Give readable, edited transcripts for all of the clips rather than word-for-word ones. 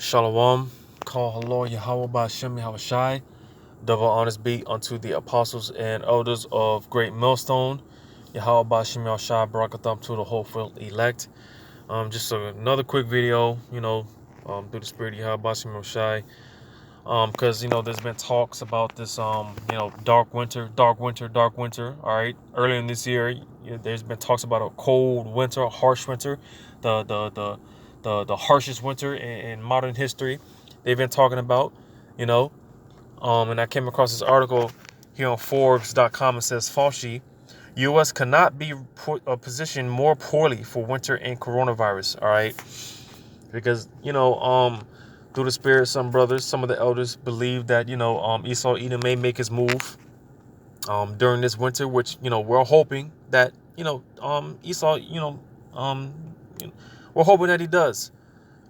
Shalom, call hello Yahweh Ba'Shem Yahushai. Double honors be unto the apostles and elders of Great Millstone. Yahweh Ba'Shem Yahushai, Barakatham to the hopeful elect. Just another quick video, through the spirit of Yahweh Ba'Shem Yahushai. Because there's been talks about this, dark winter. All right, earlier in this year, there's been talks about a cold winter, a harsh winter, the harshest winter in modern history. They've been talking about, you know, and I came across this article here on Forbes.com. It says Fauci, U.S. cannot be positioned more poorly for winter and coronavirus. All right, because through the spirit, some brothers, some of the elders believe that Esau Edom may make his move during this winter, which we're hoping that Esau um, we're hoping that he does.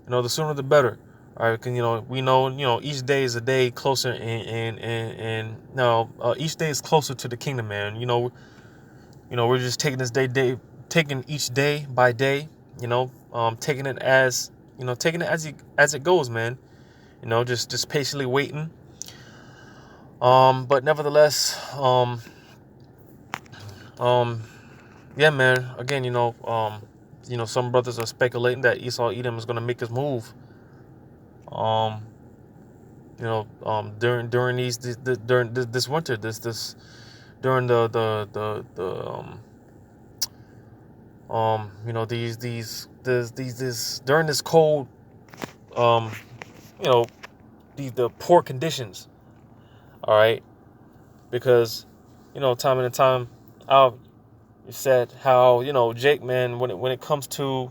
The sooner the better. All right, we know each day is a day closer, and each day is closer to the kingdom, man. We're just taking taking each day by day. Taking it as it goes, man. Just patiently waiting. But nevertheless, yeah, man. Again, some brothers are speculating that Esau Edom is gonna make his move. During during this winter, during these during this cold, the poor conditions. All right, because time and time out, you said how Jake, man, when it comes to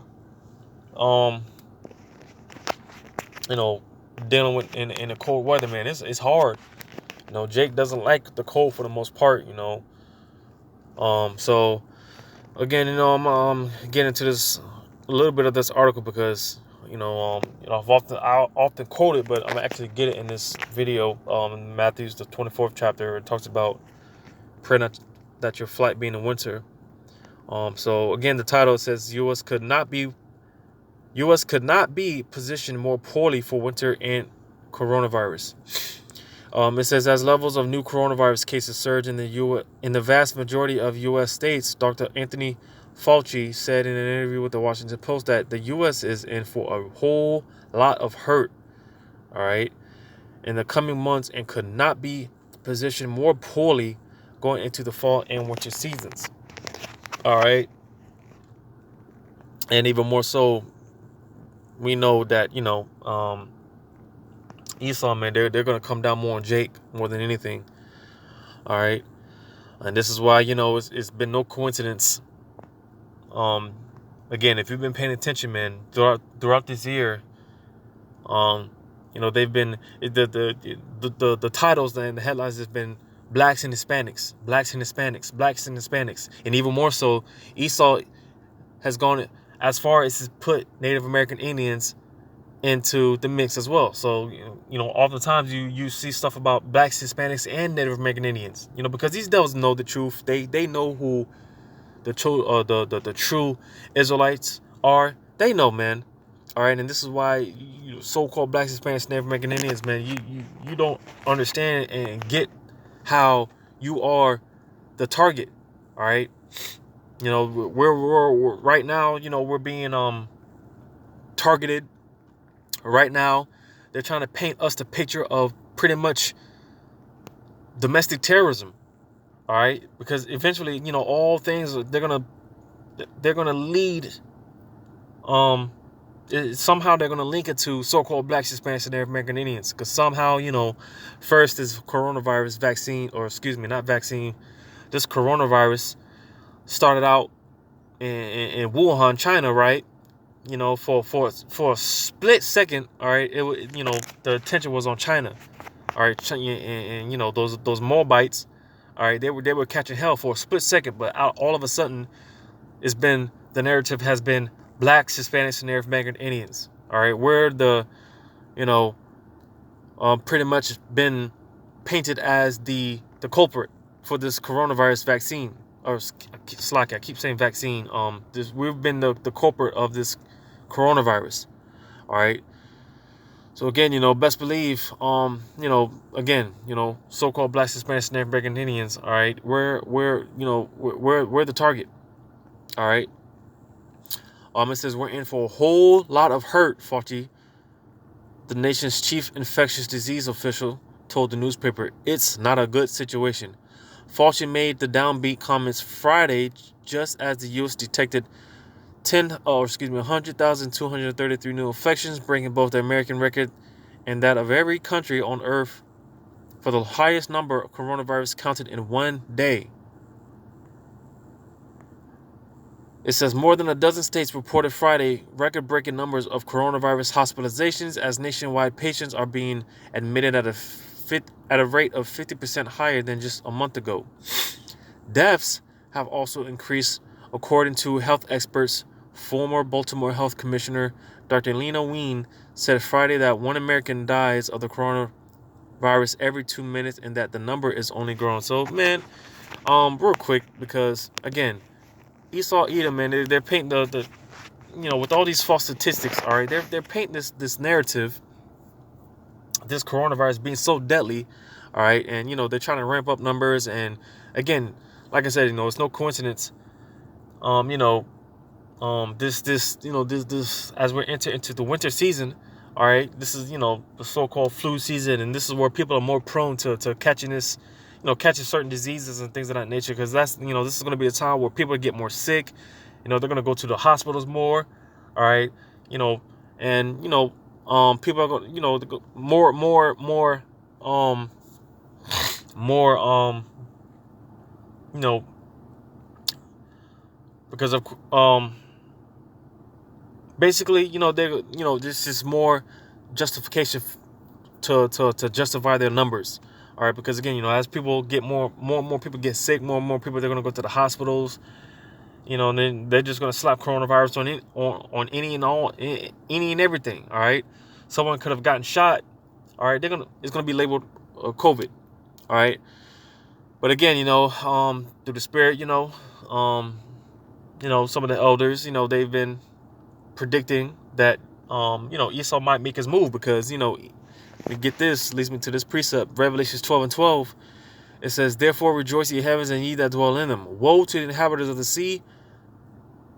dealing with in the cold weather, man, it's hard. Jake doesn't like the cold for the most part. So again, I'm getting into this a little bit of this article because I've often quote it, but I'm actually get it in this video. In Matthew's the 24th chapter, it talks about pray not that your flight be in the winter. So again, the title says U.S. could not be positioned more poorly for winter and coronavirus. It says as levels of new coronavirus cases surge in the vast majority of U.S. states, Dr. Anthony Fauci said in an interview with the Washington Post that the U.S. is in for a whole lot of hurt, all right, in the coming months and could not be positioned more poorly going into the fall and winter seasons, all right. And even more so, we know that Esau, man, they're gonna come down more on Jake more than anything, all right. And this is why it's been no coincidence. Again, if you've been paying attention, man, throughout this year, they've been the titles and the headlines have been blacks and Hispanics, and even more so, Esau has gone as far as to put Native American Indians into the mix as well. So oftentimes you see stuff about blacks, Hispanics, and Native American Indians. Because these devils know the truth. They know who the true Israelites are. They know, man. All right, and this is why so-called blacks, Hispanics, Native American Indians, man, you don't understand and get how you are the target. All right, we're right now. We're being targeted. Right now, they're trying to paint us the picture of pretty much domestic terrorism. All right, because eventually, all things they're gonna lead. Somehow they're gonna link it to so-called blacks, Hispanics, and Native American Indians. Because somehow, first this coronavirus vaccine, or excuse me, not vaccine, this coronavirus started out in Wuhan, China, right? For a split second, all right, the attention was on China, all right, and those Moabites, all right, they were catching hell for a split second, but all of a sudden, the narrative has been blacks, Hispanics, and Native American Indians, all right, where the pretty much been painted as the culprit for this coronavirus vaccine, or slack, I keep saying vaccine. We've been the culprit of this coronavirus. All right. So again, best believe, again, so-called Black, Hispanic, and American Indians. All right, we're the target. All right. It says we're in for a whole lot of hurt, Fauci, the nation's chief infectious disease official, told the newspaper. It's not a good situation. Fauci made the downbeat comments Friday, just as the U.S. detected 100,233 new infections, breaking both the American record and that of every country on Earth for the highest number of coronavirus counted in one day. It says more than a dozen states reported Friday record-breaking numbers of coronavirus hospitalizations as nationwide patients are being admitted at a rate of 50% higher than just a month ago. Deaths have also increased, according to health experts. Former Baltimore Health Commissioner Dr. Lena Wein said Friday that one American dies of the coronavirus every 2 minutes and that the number is only growing. So, man, real quick, because again, Esau Edom, man, they're painting the with all these false statistics. All right, they're painting this narrative, this coronavirus being so deadly. All right, and they're trying to ramp up numbers, and again, like I said, it's no coincidence. This as we enter into the winter season. All right, this is the so-called flu season, and this is where people are more prone to catching this, catching certain diseases and things of that nature, because that's this is going to be a time where people get more sick. They're going to go to the hospitals more. All right, and people are going, more because of basically, they this is more justification to justify their numbers. All right, because again, as people get more and more people get sick, more and more people, they're going to go to the hospitals. And then they're just going to slap coronavirus on any and everything. All right, someone could have gotten shot. All right, it's going to be labeled COVID. All right, but again, through the spirit, some of the elders, they've been predicting that Esau might make his move, because we get this, leads me to this precept, Revelations 12:12. It says, therefore rejoice, ye heavens, and ye that dwell in them. Woe to the inhabitants of the sea,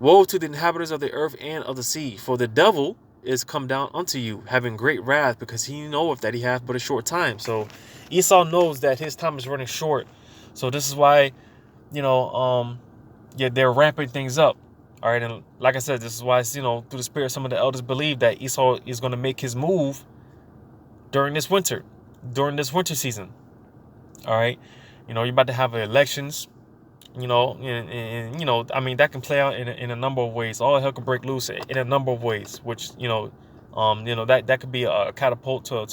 woe to the inhabitants of the earth and of the sea, for the devil is come down unto you, having great wrath, because he knoweth that he hath but a short time. So Esau knows that his time is running short. So this is why, they're ramping things up. All right, and like I said, this is why, through the spirit, some of the elders believe that Esau is going to make his move during this winter season. All right, you're about to have elections, and I mean, that can play out in a number of ways. All hell can break loose in a number of ways, which that could be a catapult to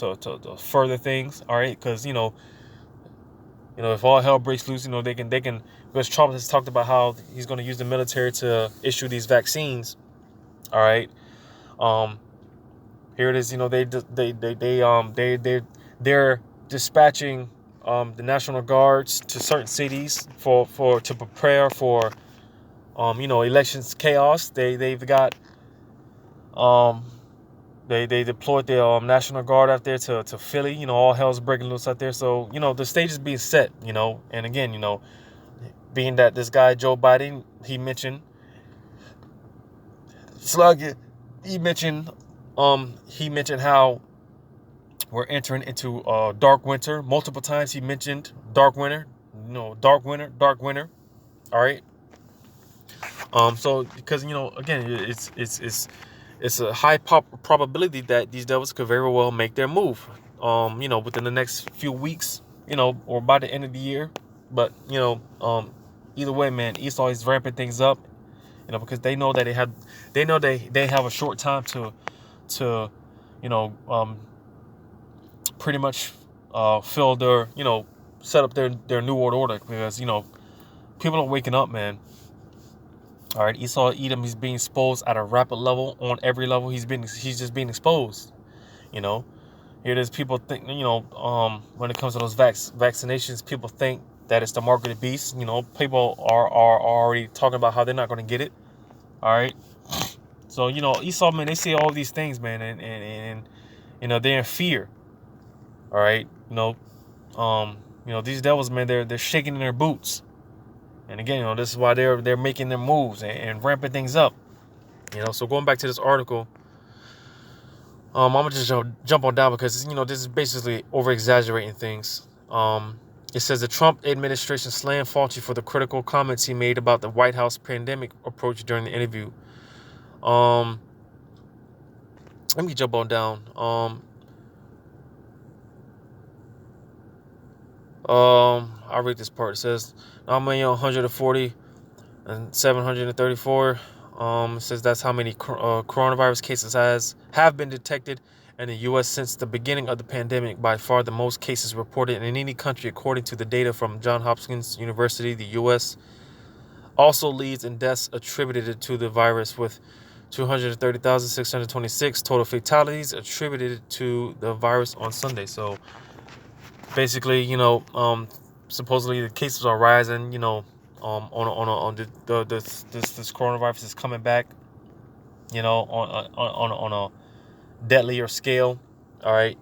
further things. All right, because if all hell breaks loose, they can, because Trump has talked about how he's going to use the military to issue these vaccines. All right. Here it is. They're dispatching the National Guards to certain cities to prepare for elections chaos. They've got They deployed the National Guard out there to Philly. All hell's breaking loose out there. So, the stage is being set, And again, being that this guy, Joe Biden, he mentioned how we're entering into dark winter. Multiple times he mentioned dark winter. Dark winter. All right. So because again, it's a high probability that these devils could very well make their move, within the next few weeks, or by the end of the year. But, either way, man, Esau is ramping things up, because they know that they have a short time to pretty much fill their, set up their new world order, because, people are waking up, man. All right, Esau Edom, he's being exposed at a rapid level. On every level, he's just being exposed. Here it is. People think, when it comes to those vaccinations, people think that it's the mark of the beast. People are already talking about how they're not going to get it. All right. So Esau, man, they say all these things, man, and they're in fear. All right. These devils, man, they're shaking in their boots. And again, this is why they're making their moves and ramping things up. So going back to this article, I'm gonna just jump on down because this is basically over exaggerating things. It says the Trump administration slammed Fauci for the critical comments he made about the White House pandemic approach during the interview. Let me jump on down. I'll read this part. It says 9,140 and 734. It says that's how many coronavirus cases have been detected in the U.S. since the beginning of the pandemic. By far the most cases reported in any country, according to the data from Johns Hopkins University. The U.S. also leads in deaths attributed to the virus, with 230,626 total fatalities attributed to the virus on Sunday. So basically, supposedly the cases are rising. This coronavirus is coming back. On a deadlier scale. All right,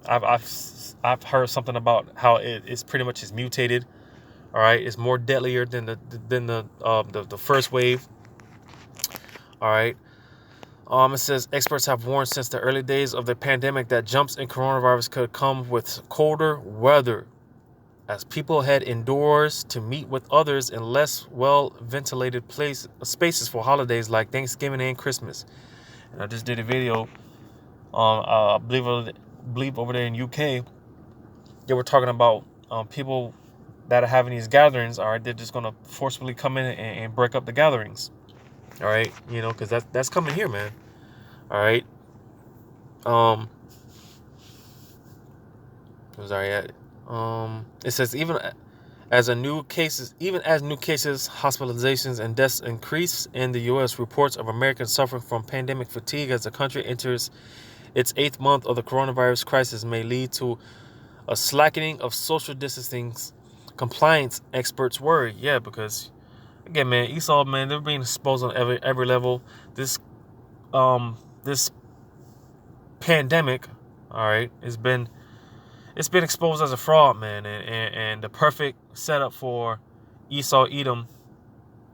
I've heard something about how it's pretty much is mutated. All right, it's more deadlier than the first wave. All right. It says experts have warned since the early days of the pandemic that jumps in coronavirus could come with colder weather as people head indoors to meet with others in less well-ventilated spaces for holidays like Thanksgiving and Christmas. And I just did a video, I believe over there in UK, they were talking about people that are having these gatherings. All right, they're just gonna forcefully come in and break up the gatherings. All right, because that's coming here, man. All right. It says even as new cases, hospitalizations, and deaths increase in the U.S., reports of Americans suffering from pandemic fatigue as the country enters its 8th month of the coronavirus crisis may lead to a slackening of social distancing compliance. Experts worry. Yeah, because again, man, Esau, man, they're being exposed on every level. This pandemic, all right, it's been exposed as a fraud, man, and the perfect setup for Esau Edom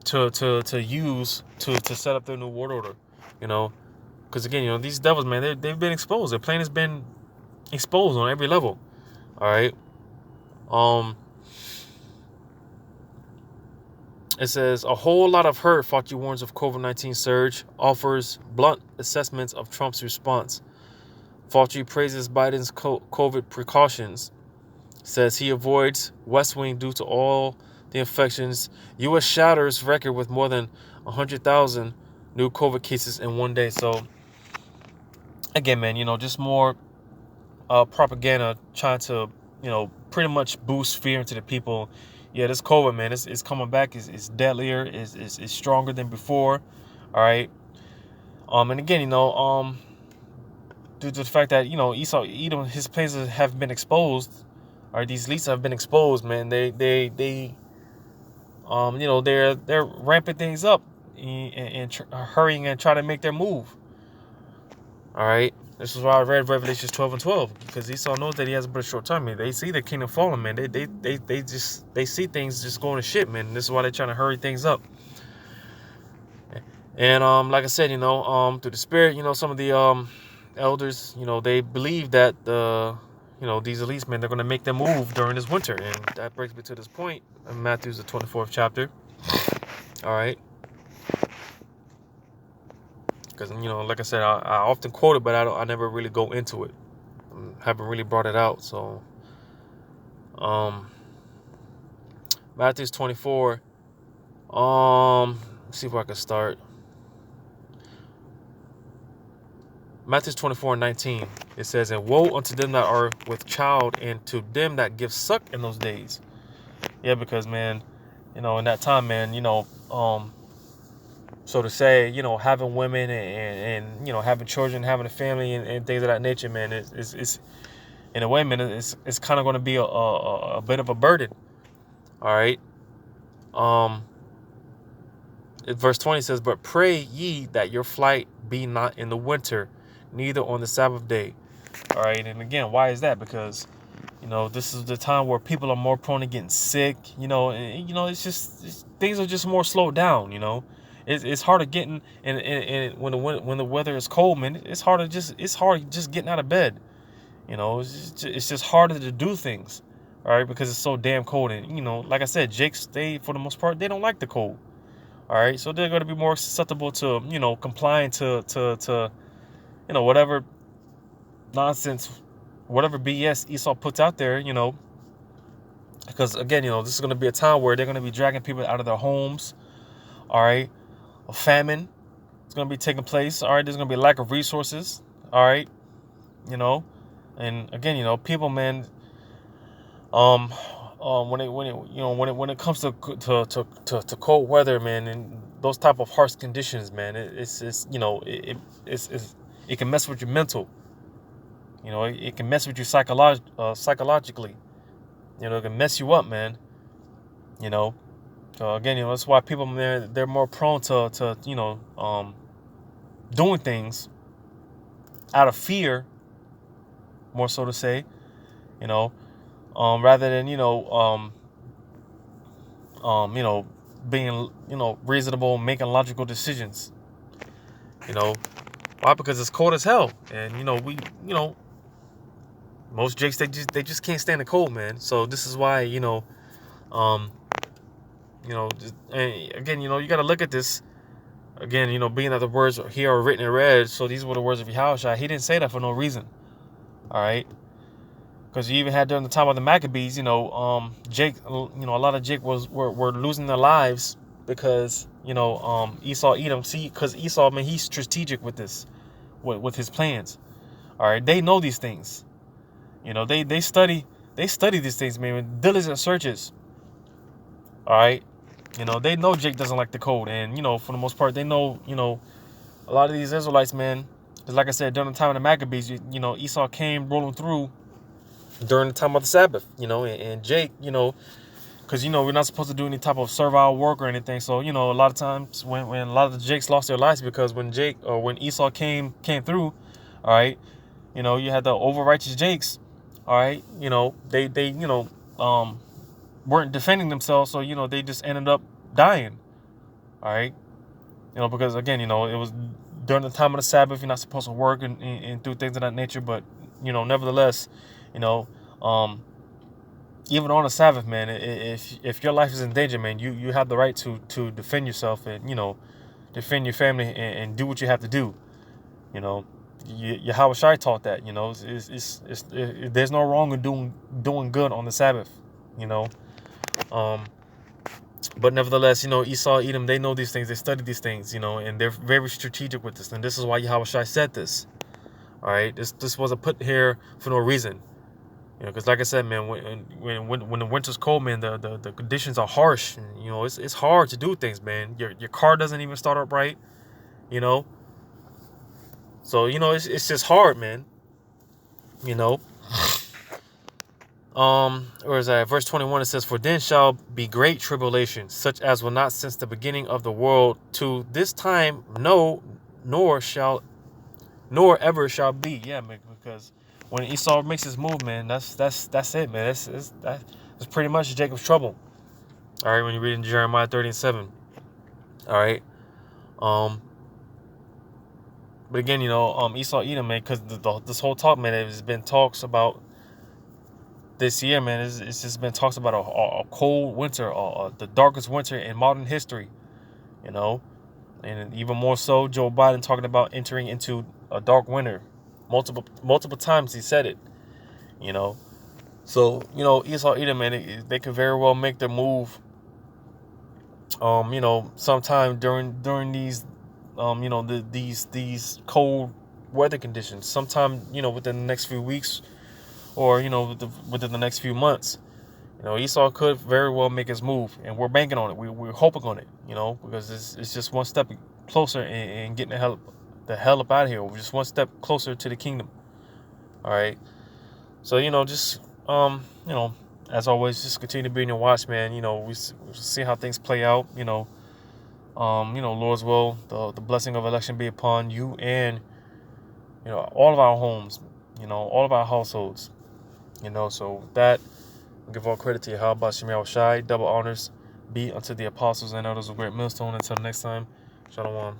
to use to set up their new world order. Because again, these devils, man, they've been exposed. Their plan has been exposed on every level. All right. It says a whole lot of hurt. Fauci warns of COVID-19 surge, offers blunt assessments of Trump's response. Fauci praises Biden's COVID precautions, says he avoids West Wing due to all the infections. U.S. shatters record with more than 100,000 new COVID cases in one day. So, again, man, just more propaganda trying to, pretty much boost fear into the people. Yeah, this COVID, man, it's coming back. It's deadlier. It's stronger than before. All right. And again, due to the fact that Esau Edom, his plans have been exposed, or these leaks have been exposed, man. They're ramping things up and hurrying and trying to make their move. All right, this is why I read Revelations 12 and 12, because Esau knows that he has but a short time. Man, they see the kingdom falling, man. They see things just going to shit, man. This is why they're trying to hurry things up. And like I said, through the spirit, some of the elders, they believe that these elites, man, they're going to make them move during this winter. And that brings me to this point in Matthew's the 24th chapter. All right. Because, like I said, I often quote it, but I never really go into it. Haven't really brought it out. So Matthew's 24. Let's see if I can start. Matthew 24:19, it says, and woe unto them that are with child, and to them that give suck in those days. Yeah, because, man, in that time, man, so to say, having women and having children, having a family and things of that nature, man, it's in a way, man, it's kind of going to be a bit of a burden. All right. Verse 20 says, but pray ye that your flight be not in the winter, neither on the Sabbath day. All right, and again, why is that? Because this is the time where people are more prone to getting sick. And things are just more slowed down. It's harder getting and when the weather is cold, man. It's hard just getting out of bed. It's just harder to do things. All right, because it's so damn cold. And like I said, Jakes, they for the most part they don't like the cold. All right, so they're going to be more susceptible to complying to whatever nonsense, whatever BS Esau puts out there. Because again, this is going to be a time where they're going to be dragging people out of their homes. All right, a famine is going to be taking place. All right, there's going to be a lack of resources. All right, and again, people, man, when it comes to cold weather, man, and those type of harsh conditions, man, it can mess with your mental. It can mess with you psychologically. It can mess you up, man. So again, that's why people, man, they're more prone to doing things out of fear, more so to say, rather than being reasonable, making logical decisions. Why? Because it's cold as hell, and most Jakes, they just can't stand the cold, man. So this is why and again, you got to look at this again. Being that the words here are written in red, so these were the words of Yahushua. He didn't say that for no reason. All right. Because you even had during the time of the Maccabees, Jake, a lot of Jake were losing their lives because, Esau Edom. See, because Esau, man, he's strategic with this, with his plans. All right, they know these things. They study these things, man, with diligent searches. All right, they know Jake doesn't like the cold, and for the most part, they know, a lot of these Israelites, man, because like I said, during the time of the Maccabees, Esau came rolling through during the time of the Sabbath, and Jake, because, we're not supposed to do any type of servile work or anything. So, a lot of times when a lot of the Jakes lost their lives because when Esau came through, all right, you had the over-righteous Jakes, all right, they weren't defending themselves. So, they just ended up dying, all right, because again, it was during the time of the Sabbath. You're not supposed to work and do things of that nature. But, nevertheless, even on a Sabbath, man, if your life is in danger, man, you have the right to defend yourself and defend your family and do what you have to do. Yahushua taught that. There's no wrong in doing good on the Sabbath. But nevertheless, Esau, Edom, they know these things, they study these things, and they're very strategic with this. And this is why Yahushua said this. All right, this wasn't put here for no reason. Because like I said, man, when the winter's cold, man, the conditions are harsh. And, it's hard to do things, man. Your car doesn't even start up right, So, it's just hard, man. Or is that verse 21? It says, "For then shall be great tribulation, such as will not since the beginning of the world to this time, no, nor ever shall be." Yeah, man, because when Esau makes his move, man, that's it, man. That's pretty much Jacob's trouble. All right, when you read in Jeremiah 30:7. All right. But again, Esau, Edom, man, because this whole talk, man, it's been talks about this year, man. It's just been talks about a cold winter, the darkest winter in modern history, and even more so, Joe Biden talking about entering into a dark winter. Multiple times he said it, So, Esau, Edom, man, they could very well make their move, sometime during these, these cold weather conditions. Sometime, within the next few weeks, or within the next few months. Esau could very well make his move, and we're banking on it. We're hoping on it, because it's just one step closer in getting the hell up out of here. We're just one step closer to the kingdom. All right. So, just, as always, just continue to be in your watch, man. We see how things play out, Lord's will, the blessing of election be upon you and all of our homes, all of our households. So that, give all credit to Yahweh Bashem Yahweh Shai. Double honors be unto the apostles and elders of Great Millstone. Until next time, Shalom.